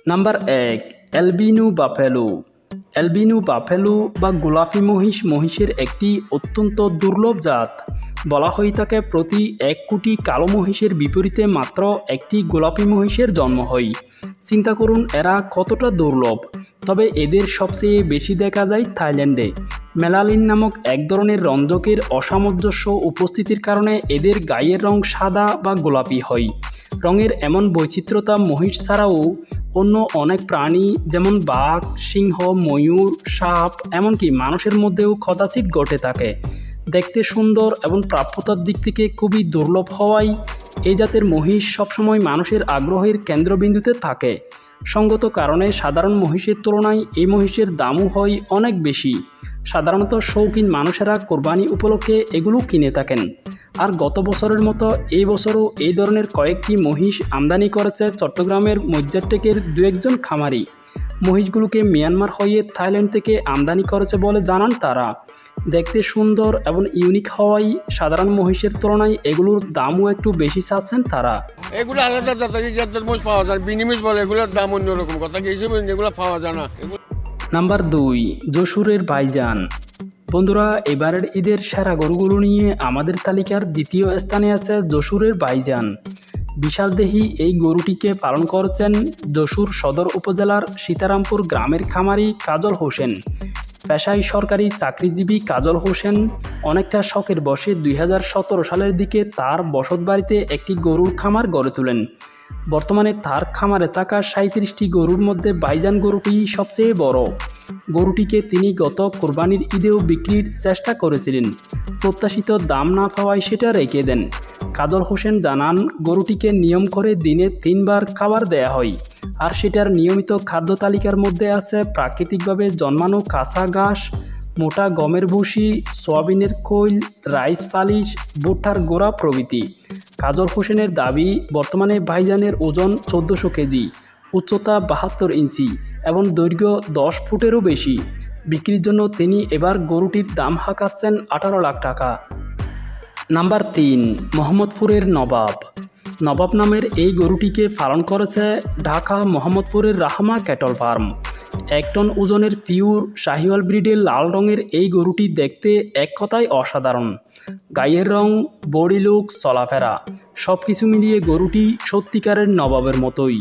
Number 1, albino buffalo. Albino buffalo বা গোলাপি মহিষ মহিষের একটি অত্যন্ত দুর্লভ জাত। বলা হয়ে থাকে প্রতি 1 কোটি কালো মহিষের বিপরীতে মাত্র একটি গোলাপি মহিষের জন্ম হয়। চিন্তা করুন এরা কতটা দুর্লভ। তবে এদের সবচেয়ে বেশি দেখা যায় থাইল্যান্ডে। মেলানিন নামক এক ধরনের রঞ্জকের অসামঞ্জস্য উপস্থিতির কারণে এদের গায়ের রং সাদা বা গোলাপি হয়। রঙের এমন বৈচিত্র্যতা মহিষ ছাড়াও অন্য অনেক প্রাণী যেমন বাঘ, সিংহ, ময়ূর, সাপ এমনকি মানুষের মধ্যেও কদাচিৎ ঘটে থাকে। দেখতে সুন্দর এবং প্রাপ্যতার দিক থেকে খুবই দুর্লভ হওয়ায় এই জাতের মহিষ সবসময় মানুষের আগ্রহের কেন্দ্রবিন্দুতে থাকে। সঙ্গত কারণে সাধারণ মহিষের তুলনায় এই মহিষের দামও হয় অনেক বেশি। সাধারণত শৌখিন মানুষেরা কোরবানি উপলক্ষে এগুলো কিনে থাকেন। আর গত বছরের মতো এই বছরও এই ধরনের কয়েকটি মহিষ আমদানি করেছে চট্টগ্রামের মজ্জারটেকের 2-1 খামারি। মহিষগুলোকে মিয়ানমার হয়ে থাইল্যান্ড থেকে আমদানি করেছে বলে জানান তারা। দেখতে সুন্দর এবং ইউনিক হওয়ায় সাধারণ মহিষের তুলনায় এগুলোর দামও একটু বেশি চাচ্ছেন তারা। এগুলো আলাদা জাতের মহিষ পাওয়া যায়, বিনিময় বলে, এগুলোর দাম অন্যরকম। কথা কি হিসেবে এগুলো পাওয়া যায় না। নাম্বার 2, যশোরের ভাইজান। বন্ধুরা, এবারের ঈদের সেরা গরুগুলো নিয়ে আমাদের তালিকার দ্বিতীয় স্থানে আছে যশোরের ভাইজান। বিশালদেহী এই গরুটিকে পালন করছেন যশোর সদর উপজেলার সীতারামপুর গ্রামের খামারি কাজল হোসেন। পেশায় সরকারি চাকরিজীবী কাজল হোসেন অনেকটা শখের বশে 2017 সালের দিকে তার বসতবাড়িতে একটি গরুর খামার গড়ে তোলেন। বর্তমানে তার খামারে থাকা 37টি গরুর মধ্যে ভাইজান গরুটি সবচেয়ে বড়। গরুটিকে তিনি গত কোরবানির ঈদেও বিক্রির চেষ্টা করেছিলেন। প্রত্যাশিত দাম না পাওয়ায় সেটা রেখে দেন। কাজল হোসেন জানান, গরুটিকে নিয়ম করে দিনে 3 বার খাবার দেয়া হয়। আর সেটার নিয়মিত খাদ্য তালিকার মধ্যে আছে প্রাকৃতিকভাবে জন্মানো কাঁচা ঘাস, মোটা গমের ভুসি, সয়াবিনের খৈল, রাইস পালিশ, ভুট্টার গোড়া প্রভৃতি। কাজল হোসেনের দাবি, বর্তমানে ভাইজানের ওজন 1400 কেজি, উচ্চতা 72 ইঞ্চি এবং দৈর্ঘ্য 10 ফুটেরও বেশি। বিক্রির জন্য তিনি এবার গরুটির দাম হাঁকাচ্ছেন 18 লাখ টাকা। নাম্বার 3, মোহাম্মদপুরের নবাব। নবাব নামের এই গরুটিকে পালন করেছে ঢাকা মোহাম্মদপুরের রাহমা ক্যাটল ফার্ম। 1 টন ওজনের পিওর শাহিওয়াল ব্রিডের লাল রঙের এই গরুটি দেখতে এক কথায় অসাধারণ। গায়ের রং, বডি লুক, চলাফেরা সব কিছু মিলিয়ে গরুটি সত্যিকারের নবাবের মতোই।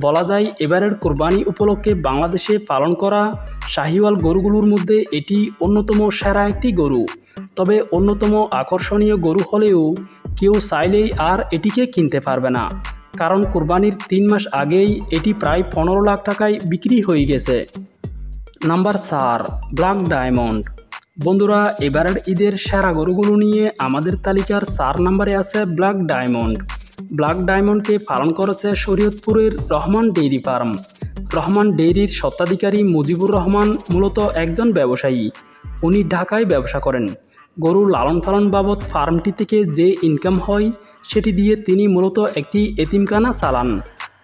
বলা যায় এবারের কোরবানি উপলক্ষে বাংলাদেশে পালন করা শাহিওয়াল গরুগুলোর মধ্যে এটি অন্যতম সেরা একটি গরু। তবে অন্যতম আকর্ষণীয় গরু হলেও কেউ চাইলেই আর এটিকে কিনতে পারবে না, কারণ কোরবানির 3 মাস আগেই এটি প্রায় 15 লাখ টাকায় বিক্রি হয়ে গেছে। Number 4, black diamond. বন্ধুরা, এবারের ঈদের সেরা গরুগুলো নিয়ে আমাদের তালিকার 4 নম্বরে আছে ব্ল্যাক ডায়মন্ড। ব্ল্যাক ডায়মন্ডকে পালন করেছে শরীয়তপুরের রহমান ডেইরি ফার্ম। রহমান ডেইরির স্বত্বাধিকারী মুজিবুর রহমান মূলত একজন ব্যবসায়ী। উনি ঢাকায় ব্যবসা করেন। গরু লালন পালন বাবদ ফার্মটি থেকে যে ইনকাম হয় সেটি দিয়ে তিনি মূলত একটি এতিমখানা চালান।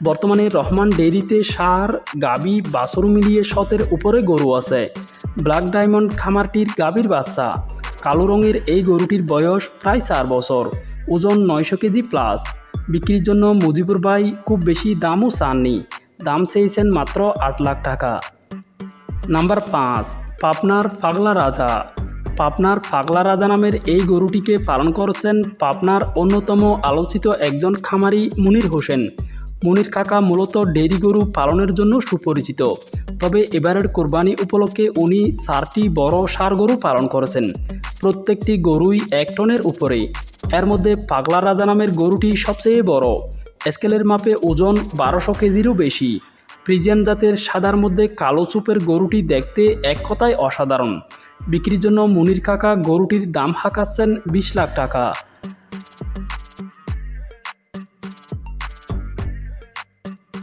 বর্তমানে রহমান ডেইরিতে ষাঁড়, গাভী, বাছুর মিলিয়ে 100-এর উপরে গরু আছে। ব্ল্যাক ডায়মন্ড খামারটির গাভীর বাচ্চা। কালো রঙের এই গরুটির বয়স প্রায় 4 বছর, ওজন 900 কেজি প্লাস। বিক্রির জন্য মুজিবুর ভাই খুব বেশি দামও চাননি, দাম চেয়েছেন মাত্র 8 লাখ টাকা। নাম্বার 5, পাবনার পাগলা রাজা। পাবনার পাগলা রাজা নামের এই গরুটিকে পালন করছেন পাবনার অন্যতম আলোচিত একজন খামারি মুনির হোসেন। মুনির কাকা মূলত ডেইরি গরু পালনের জন্য সুপরিচিত। তবে এবারের কোরবানি উপলক্ষে উনি 4টি বড় ষাঁড় গরু পালন করেছেন। প্রত্যেকটি গরুই 1 টনের উপরে। এর মধ্যে পাগলা রাজা নামের গরুটি সবচেয়ে বড়। স্কেলের মাপে ওজন 1200 কেজিরও বেশি। ফ্রিজিয়ান জাতের সাদার মধ্যে কালো চুপের গরুটি দেখতে এক কথায় অসাধারণ। বিক্রির জন্য মুনির কাকা গরুটির দাম হাঁকাচ্ছেন 20 লাখ টাকা।